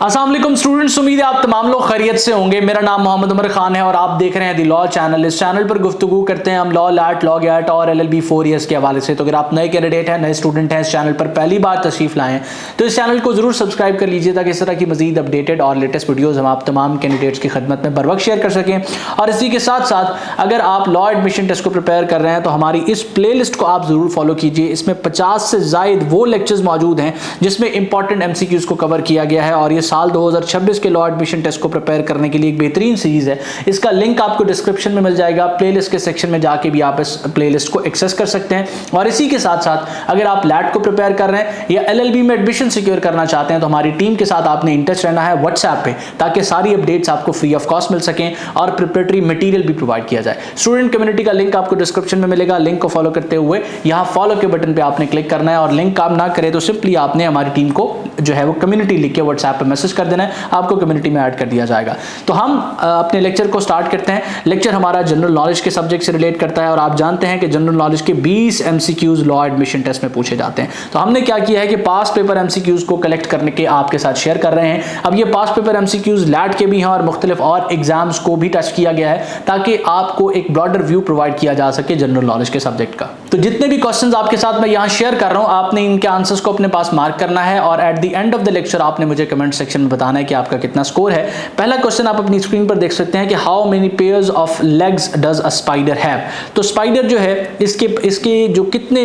अस्सलाम वालेकुम स्टूडेंट्स, उम्मीद है आप तमाम लोग खैरियत से होंगे। मेरा नाम मोहम्मद उमर खान है और आप देख रहे हैं दी लॉ चैनल। इस चैनल पर गुफ्तगू करते हैं हम लॉ, लैट, लॉ गैट और LLB 4 ईयर्स के हवाले से। तो अगर आप नए कैंडिडेट हैं, नए स्टूडेंट हैं, इस चैनल पर पहली बार तशरीफ लाएं तो इस चैनल को जरूर सब्सक्राइब कर लीजिए ताकि इस तरह की मजीद अपडेटेड और लेटेस्ट वीडियोज़ हम आप तमाम कैंडिडेट्स की खदमत में बर वक्त शेयर कर सकें। और इसी के साथ साथ अगर आप लॉ एडमिशन टेस्ट को प्रिपेयर कर रहे हैं तो हमारी इस प्ले लिस्ट को आप जरूर फॉलो कीजिए। इसमें 50 से ज़ायद वो लेक्चर्स मौजूद हैं जिसमें इंपॉर्टेंट MCQs को कवर किया गया है और ये साल 2026 के लॉ एडमिशन टेस्ट को प्रिपेयर करने के लिए एक बेहतरीन सीरीज है। इसका लिंक आपको डिस्क्रिप्शन में मिल जाएगा। प्लेलिस्ट के सेक्शन में जाके भी आप इस प्लेलिस्ट को एक्सेस कर सकते हैं। और इसी के साथ साथ अगर आप लैट को प्रिपेयर कर रहे हैं या LLB में एडमिशन सिक्योर करना चाहते हैं तो हमारी टीम के साथ आपने इन टच रहना है व्हाट्सएप पे, ताकि सारी अपडेट्स आपको फ्री ऑफ कॉस्ट मिल सकें और प्रिपरेटरी मटेरियल भी प्रोवाइड किया जाए। स्टूडेंट कम्युनिटी का लिंक आपको डिस्क्रिप्शन में मिलेगा। लिंक को फॉलो करते हुए यहाँ फॉलो के बटन पे आपने क्लिक करना है और लिंक काम ना करे तो सिंपली आपने हमारी टीम को जो है वो कम्युनिटी लिख के व्हाट्सएप पे मैसेज कर देना है, आपको कम्युनिटी में ऐड कर दिया जाएगा। तो हम अपने लेक्चर को स्टार्ट करते हैं। लेक्चर हमारा जनरल नॉलेज के सब्जेक्ट से रिलेट करता है और आप जानते हैं कि जनरल नॉलेज के 20 MCQs लॉ एडमिशन टेस्ट में पूछे जाते हैं। तो हमने क्या किया है कि पास पेपर MCQs को कलेक्ट करने के आपके साथ शेयर कर रहे हैं। अब ये पास पेपर MCQs लैट के भी हैं और मुख्तलिफ और एग्जाम्स को भी टच किया गया है ताकि आपको एक ब्रॉडर व्यू प्रोवाइड किया जा सके जनरल नॉलेज के सब्जेक्ट का। तो जितने भी क्वेश्चंस आपके साथ मैं यहाँ शेयर कर रहा हूँ, आपने इनके आंसर्स को अपने पास मार्क करना है और at the end of the lecture आपने मुझे कमेंट सेक्शन में बताना है कि आपका कितना स्कोर है। पहला क्वेश्चन आप अपनी स्क्रीन पर देख सकते हैं कि how many pairs of legs does a spider have. तो स्पाइडर जो है इसके जो कितने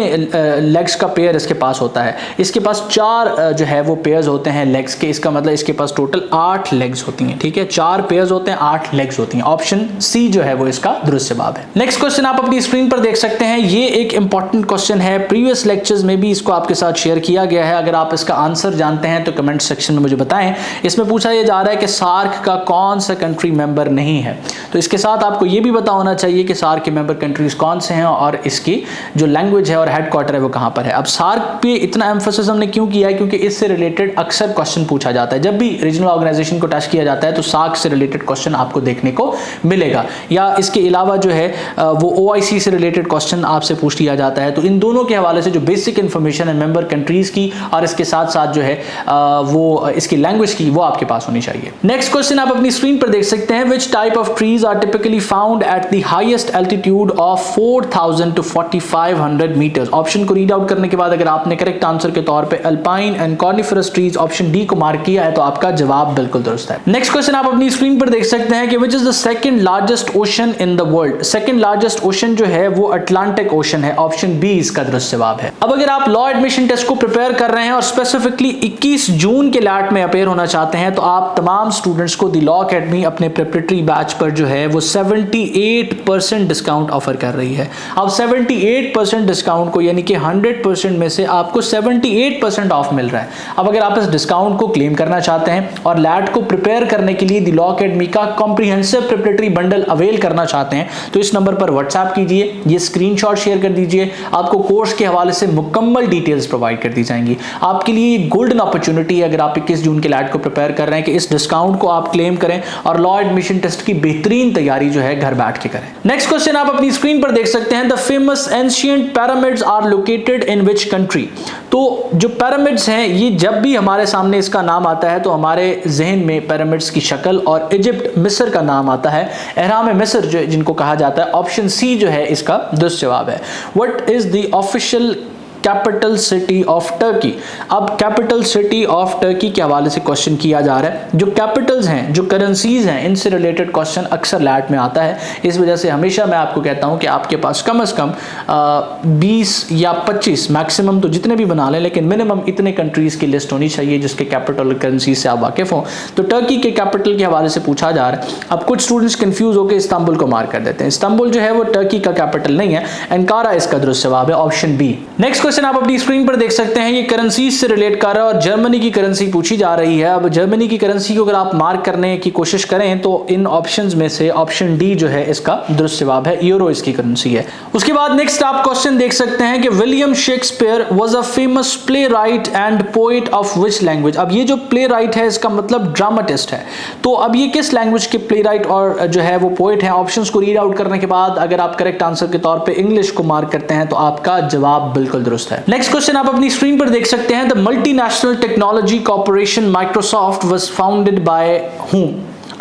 लेग्स का पेयर इसके पास होता है, इसके पास 4 जो है वो पेयर्स होते हैं लेग्स के। इसका मतलब इसके पास टोटल 8 लेग्स होती हैं। ठीक है, 4 पेयर्स होते हैं, 8 लेग्स होती हैं। ऑप्शन सी जो है वो इसका दुरुस्त जवाब है। नेक्स्ट क्वेश्चन आप अपनी स्क्रीन पर देख सकते हैं। ये एक इंपॉर्टेंट क्वेश्चन है, प्रीवियस लेक्चर्स में भी इसको आपके साथ शेयर किया गया है। अगर आप इसका आंसर जानते हैं तो कमेंट सेक्शन में मुझे बताएं। इसमें पूछा यह जा रहा है कि सार्क का कौन सा कंट्री मेंबर नहीं है। तो इसके साथ आपको यह भी पता होना चाहिए कि सार्क के मेंबर कंट्रीज कौन से हैं और इसकी जो लैंग्वेज है और हेडक्वार्टर है वो कहां पर है। अब सार्क पे इतना एम्फोसिस हमने क्यों किया है, क्योंकि इससे रिलेटेड अक्सर क्वेश्चन पूछा जाता है। जब भी रीजनल ऑर्गेनाइजेशन को टच किया जाता है तो सार्क से रिलेटेड क्वेश्चन आपको देखने को मिलेगा, या इसके अलावा जो है वो OIC से रिलेटेड क्वेश्चन आपसे पूछ लिया जाता है। तो इन दोनों के हवाले से जो बेसिक इंफॉर्मेशन है मेंबर कंट्रीज की और इसके साथ साथ जो है वो इसकी लैंग्वेज की, वो आपके पास होनी चाहिए। नेक्स्ट क्वेश्चन आप अपनी स्क्रीन पर देख सकते हैं। Which type of trees are typically found at the highest altitude of 4000 to 4500 metres. Option को रीड आउट करने के बाद अगर आपने करेक्ट आंसर के तौर पे alpine and coniferous trees option D को मार्क किया है तो आपका जवाब बिल्कुल दुरुस्त है। नेक्स्ट क्वेश्चन आप अपनी स्क्रीन पर देख सकते हैं कि which is the second largest ocean in the world. Second largest ocean जो है वो अटलांटिक ओशन है। ऑप्शन बी इसका दुरुस्त जवाब है। अब अगर आप लॉ एडमिशन टेस्ट को प्रिपेयर कर रहे हैं और स्पेसिफिकली 21 जून के लैट में अपेयर होना चाहते हैं तो आप तमाम स्टूडेंट्स को दी लॉ अकेडमी अपने प्रिपरेटरी बैच पर जो है वो 78% डिस्काउंट ऑफर कर रही है। अब 78% डिस्काउंट को यानी कि 100% में से आपको 78% ऑफ मिल रहा है। अब अगर आप इस डिस्काउंट को क्लेम करना चाहते हैं और लैट को प्रिपेयर करने के लिए दी लॉ अकेडमी का कॉम्प्रिहेंसिव प्रिपरेटरी बंडल अवेल करना चाहते हैं तो इस नंबर पर व्हाट्सएप कीजिए, ये स्क्रीनशॉट शेयर कर दीजिए। आपको कोर्स के हवाले से मुकम्मल डिटेल्स प्रोवाइड कर दी जाएंगी। आपके लिए गोल्डन अपॉर्चुनिटी है अगर आप 21 जून के लैट को प्रिपेयर कर रहे हैं कि इस डिस्काउंट को आप क्लेम करें और लॉ एडमिशन टेस्ट की बेहतरीन तैयारी जो है घर बैठ के करें। नेक्स्ट क्वेश्चन आप अपनी स्क्रीन पर देख सकते हैं। The famous ancient pyramids are located in which country. तो जो पिरामिड्स हैं ये जब भी हमारे सामने इसका नाम आता है तो हमारे जहन में पिरामिड्स की शक्ल और इजिप्ट मिस्र का नाम आता है। एहराम मिस्र जो जिनको कहा जाता है, ऑप्शन सी जो है इसका दुरुस्त जवाब है। What is the official capital city of Turkey. अब कैपिटल सिटी ऑफ टर्की के हवाले से क्वेश्चन किया जा रहा है। जो कैपिटल्स हैं, जो करेंसीज हैं, इनसे रिलेटेड क्वेश्चन अक्सर लैट में आता है। इस वजह से हमेशा मैं आपको कहता हूं कि आपके पास कम से कम 20 या 25 मैक्सिमम तो जितने भी बना लें लेकिन मिनिमम इतने कंट्रीज की लिस्ट होनी चाहिए जिसके कैपिटल करेंसीज से आप वाकिफ हों। तो टर्की के कैपिटल के हवाले से पूछा जा रहा है। अब कुछ स्टूडेंट्स कंफ्यूज होकर इस्तांबुल को मार्क कर देते हैं। इस्तांबुल जो है वो टर्की का कैपिटल नहीं है, अंकारा इसका दुरुस्त जवाब है, ऑप्शन बी। नेक्स्ट क्वेश्चन आप अपनी स्क्रीन पर देख सकते हैं। ये करेंसीज से रिलेट कर रहा है और जर्मनी की करेंसी पूछी जा रही है। अब जर्मनी की करेंसी को अगर आप मार्क करने की कोशिश करें तो इन ऑप्शंस में से ऑप्शन डी जो है इसका दुरुस्त जवाब है। यूरो इसकी करेंसी है। उसके बाद नेक्स्ट आप क्वेश्चन देख सकते हैं कि William Shakespeare was a famous play right and poet of which language. अब ये जो प्ले राइट है इसका मतलब ड्रामाटिस्ट है। तो अब ये किस लैंग्वेज के प्ले राइट और जो है वो पोएट है। ऑप्शंस को रीड आउट करने के बाद अगर आप करेक्ट आंसर के तौर पे इंग्लिश को मार्क करते हैं तो आपका जवाब बिल्कुल दुरुस्त दुरुस्त है। नेक्स्ट क्वेश्चन आप अपनी स्क्रीन पर देख सकते हैं, the multinational technology corporation Microsoft was founded by whom.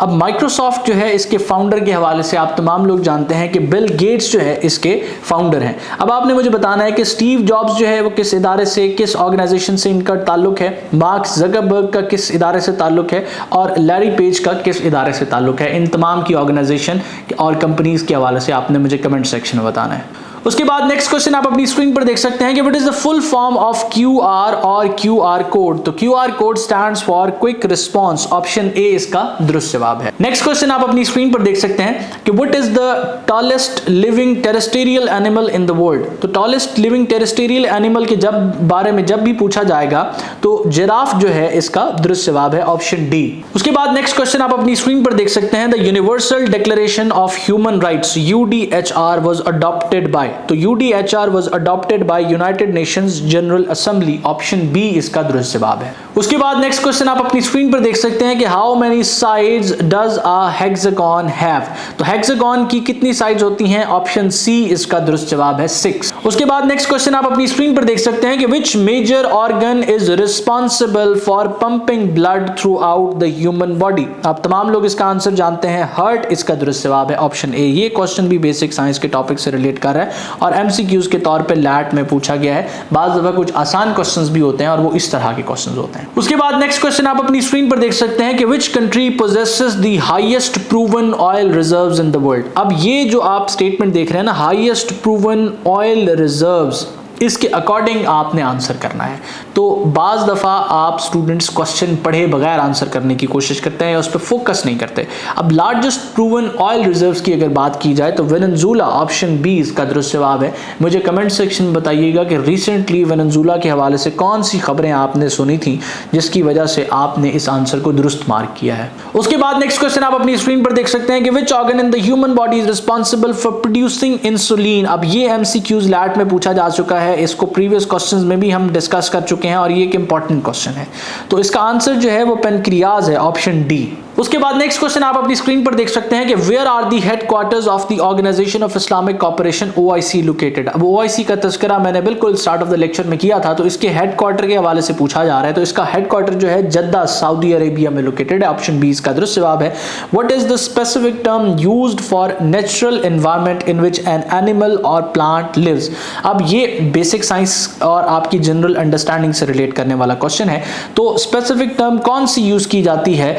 अब माइक्रोसॉफ्ट जो है इसके फाउंडर के हवाले से आप तमाम लोग जानते हैं कि बिल गेट्स जो है इसके फाउंडर हैं। अब आपने मुझे बताना है कि स्टीव जॉब्स जो है वो किस इदारे से, किस ऑर्गेनाइजेशन से इनका ताल्लुक है, मार्क ज़करबर्ग का किस इदारे से ताल्लुक है और लैरी पेज का किस इदारे से ताल्लुक है। इन तमाम की ऑर्गेनाइजेशन और कंपनीज के हवाले से आपने मुझे कमेंट सेक्शन में बताना है। उसके बाद नेक्स्ट क्वेश्चन आप अपनी स्क्रीन पर देख सकते हैं कि what is the full form of QR और QR कोड। तो QR code stands for quick response, option A इसका दुरुस्त जवाब है। नेक्स्ट क्वेश्चन आप अपनी स्क्रीन पर देख सकते हैं कि what is the tallest living terrestrial animal in the world. तो टॉलेस्ट लिविंग टेरेस्ट्रियल एनिमल के बारे में जब भी पूछा जाएगा तो जिराफ जो है इसका दुरुस्त जवाब है, ऑप्शन डी। उसके बाद नेक्स्ट क्वेश्चन आप अपनी स्क्रीन पर देख सकते हैं, the universal declaration of human rights UDHR was adopted by. तो UDHR was adopted by United Nations General Assembly, option B इसका दुरुस्त जवाब है। उसके बाद नेक्स्ट क्वेश्चन आप अपनी स्क्रीन पर देख सकते हैं कि how many sides does a hexagon have. तो हेक्सागन की कितनी साइड्स होती हैं, ऑप्शन सी इसका दुरुस्त जवाब है, 6। उसके बाद नेक्स्ट क्वेश्चन आप अपनी स्क्रीन पर देख सकते हैं कि which major organ is responsible for pumping blood throughout the human body. आप तमाम लोग इसका आंसर जानते हैं, हार्ट इसका दुरुस्त जवाब है, ऑप्शन ए। ये क्वेश्चन भी बेसिक साइंस के टॉपिक से रिलेट कर रहा है और MCQs के तौर पे लैट में पूछा गया है। बाज़ दफा कुछ आसान क्वेश्चंस भी होते हैं और वो इस तरह के क्वेश्चंस होते हैं। उसके बाद नेक्स्ट क्वेश्चन आप अपनी स्क्रीन पर देख सकते हैं कि which country possesses the highest proven oil reserves in the world. अब ये जो आप स्टेटमेंट देख रहे हैं ना, हाईएस्ट प्रूवन ऑयल रिजर्व्स, इसके अकॉर्डिंग आपने आंसर करना है। तो बाज़ दफ़ा आप स्टूडेंट्स क्वेश्चन पढ़े बगैर आंसर करने की कोशिश करते हैं या उस पर फोकस नहीं करते। अब लार्जेस्ट प्रूवन ऑयल रिजर्व्स की अगर बात की जाए तो वेनेजुला, ऑप्शन बी इसका दुरुस्त जवाब है। मुझे कमेंट सेक्शन में बताइएगा कि रिसेंटली वेनेजुला के हवाले से कौन सी खबरें आपने सुनी थी जिसकी वजह से आपने इस आंसर को दुरुस्त मार्क किया है। उसके बाद नेक्स्ट क्वेश्चन आप अपनी स्क्रीन पर देख सकते हैं कि which organ in the human body is responsible for producing insulin. अब ये MCQs लैट में पूछा जा चुका है, इसको प्रीवियस क्वेश्चंस में भी हम डिस्कस कर चुके हैं और ये एक इंपॉर्टेंट क्वेश्चन है। तो इसका आंसर जो है वो पेनक्रियाज है, ऑप्शन डी। उसके बाद नेक्स्ट क्वेश्चन आप अपनी स्क्रीन पर देख सकते हैं कि where are the headquarters of the organisation of Islamic corporation OIC located. अब OIC का तज़किरा मैंने बिल्कुल स्टार्ट ऑफ द लेक्चर में किया था, तो इसके हेडक्वार्टर के हवाले से पूछा जा रहा है। तो इसका हेडक्वार्टर जो है जद्दा, सऊदी अरेबिया में लोकेटेड है, ऑप्शन बी इसका दुरुस्त जवाब है। What is the specific term used for natural environment in which an animal और प्लांट लिव्स। अब ये बेसिक साइंस और आपकी जनरल अंडरस्टैंडिंग से रिलेट करने वाला क्वेश्चन है। तो स्पेसिफिक टर्म कौन सी यूज की जाती है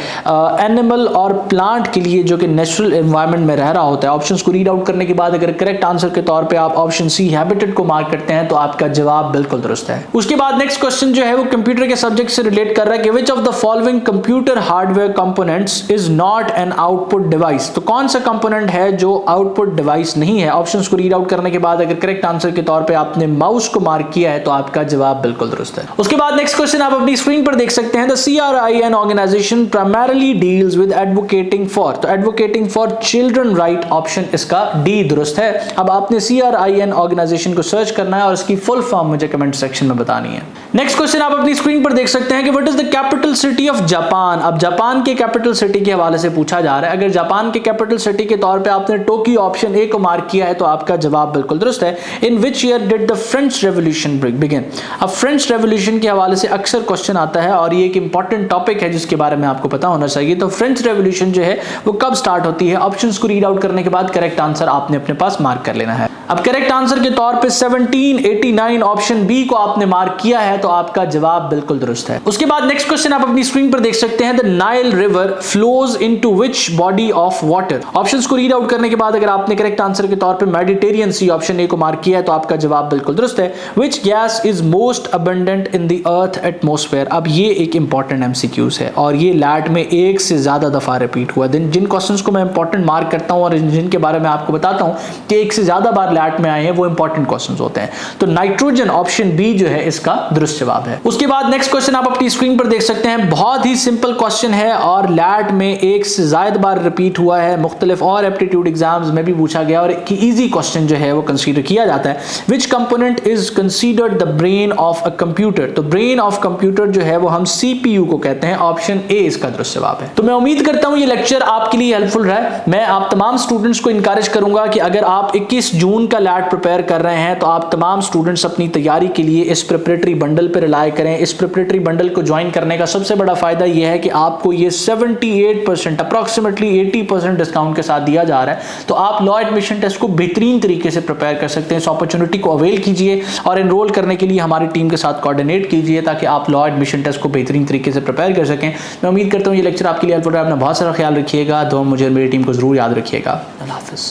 एनिमल और प्लांट के लिए जो कि नेचुरल एनवायरनमेंट में रह रहा होता है। ऑप्शंस को रीड आउट करने के बाद अगर करेक्ट आंसर के तौर पे आप ऑप्शन सी हैबिटेट को मार्क करते हैं तो आपका जवाब बिल्कुल दुरुस्त है। उसके बाद नेक्स्ट क्वेश्चन जो है वो कंप्यूटर के सब्जेक्ट से रिलेट कर रहा है कि which of the following computer hardware components is not an output device. तो कौन सा कंपोनेंट है जो आउटपुट डिवाइस नहीं है। ऑप्शंस को रीड आउट करने के बाद अगर करेक्ट आंसर के तौर पे आपने माउस को मार्क किया है तो आपका जवाब बिल्कुल दुरुस्त है। उसके बाद नेक्स्ट क्वेश्चन आप अपनी स्क्रीन पर देख सकते हैं, the CRIN organization primarily deals with advocating for. तो advocating for children right, option इसका डी दुरुस्त है। अब आपने CRIN ऑर्गेनाइजेशन को सर्च करना है और इसकी फुल फॉर्म मुझे कमेंट सेक्शन में बतानी है। नेक्स्ट क्वेश्चन आप अपनी स्क्रीन पर देख सकते हैं कि what is the capital city of Japan. अब जापान के कैपिटल सिटी के हवाले से पूछा जा रहा है। अगर जापान के कैपिटल सिटी के तौर पे आपने टोक्यो, ऑप्शन ए को मार्क किया है तो आपका जवाब बिल्कुल दुरुस्त है। In which year did the French revolution begin. अब फ्रेंच रेवोल्यूशन के हवाले से अक्सर क्वेश्चन आता है और ये एक इंपॉर्टेंट टॉपिक है जिसके बारे में आपको पता होना चाहिए। तो फ्रेंच रेवोल्यूशन जो है वो कब स्टार्ट होती है। ऑप्शंस को रीड आउट करने के बाद करेक्ट आंसर आपने अपने पास मार्क कर लेना है। अब करेक्ट आंसर के तौर पे 1789 ऑप्शन बी को आपने मार्क किया है तो आपका जवाब बिल्कुल दुरुस्त है। उसके बाद नेक्स्ट क्वेश्चन आप अपनी स्क्रीन पर देख सकते हैं, the Nile river flows into which body of water. Options को रीड आउट करने के बाद अगर आपने करेक्ट आंसर के तौर पे मेडिटेरियन सी, ऑप्शन ए को मार्क किया है तो आपका जवाब बिल्कुल दुरुस्त है। Which gas is most abundant in the earth atmosphere. अब ये एक इंपॉर्टेंट MCQs है और ये लैट में एक से ज्यादा दफा रिपीट हुआ। जिन क्वेश्चंस को मैं इंपॉर्टेंट मार्क करता हूं और जिनके बारे में आपको बताता हूं कि एक से ज्यादा बार लैट में आए हैं वो इंपॉर्टेंट क्वेश्चंस होते हैं। तो नाइट्रोजन, ऑप्शन बी जो है इसका दुरुस्त जवाब है। उसके बाद नेक्स्ट क्वेश्चन आप अपनी स्क्रीन पर देख सकते हैं, बहुत ही सिंपल क्वेश्चन है और लैट में एक से ज्यादा बार रिपीट हुआ है, मुख्तलिफ और एप्टीट्यूड एग्जाम्स में भी पूछा गया और एक इजी क्वेश्चन जो है वो कंसीडर किया जाता है। विच component is considered the brain of a computer. तो ब्रेन ऑफ कंप्यूटर जो है वो हम CPU को कहते हैं, ऑप्शन ए इसका दुरुस्त जवाब है। तो मैं उम्मीद करता हूं ये लेक्चर आपके लिए हेल्पफुल रहा है। मैं आप तमाम स्टूडेंट्स को इंकरेज करूंगा कि अगर आप 21 जून का लैट प्रिपेयर कर रहे हैं तो आप तमाम स्टूडेंट्स अपनी तैयारी के लिए इस प्रिपरेटरी बंडल पर रिलाय करें। इस प्रिपरेटरी बंडल को ज्वाइन करने का सबसे बड़ा फायदा यह है कि आपको ये 78% अप्रॉक्सीमेटली 80% डिस्काउंट के साथ दिया जा रहा है। तो आप लॉ एडमिशन टेस्ट को बेहतरीन तरीके से प्रिपेयर कर सकते हैं। इस अपॉर्चुनिटी को अवेल कीजिए और एनरोल करने के लिए हमारी टीम के साथ कोऑर्डिनेट कीजिए ताकि आप लॉ एडमिशन टेस्ट को बेहतरीन तरीके से प्रिपेयर कर सकें। मैं उम्मीद करता हूँ ये लेक्चर आपके लिए हेल्पफुल है। अपना बहुत सारा ख्याल रखिएगा। तो मुझे मेरी टीम को जरूर याद रखिएगा। अल्लाह हाफ़िज़।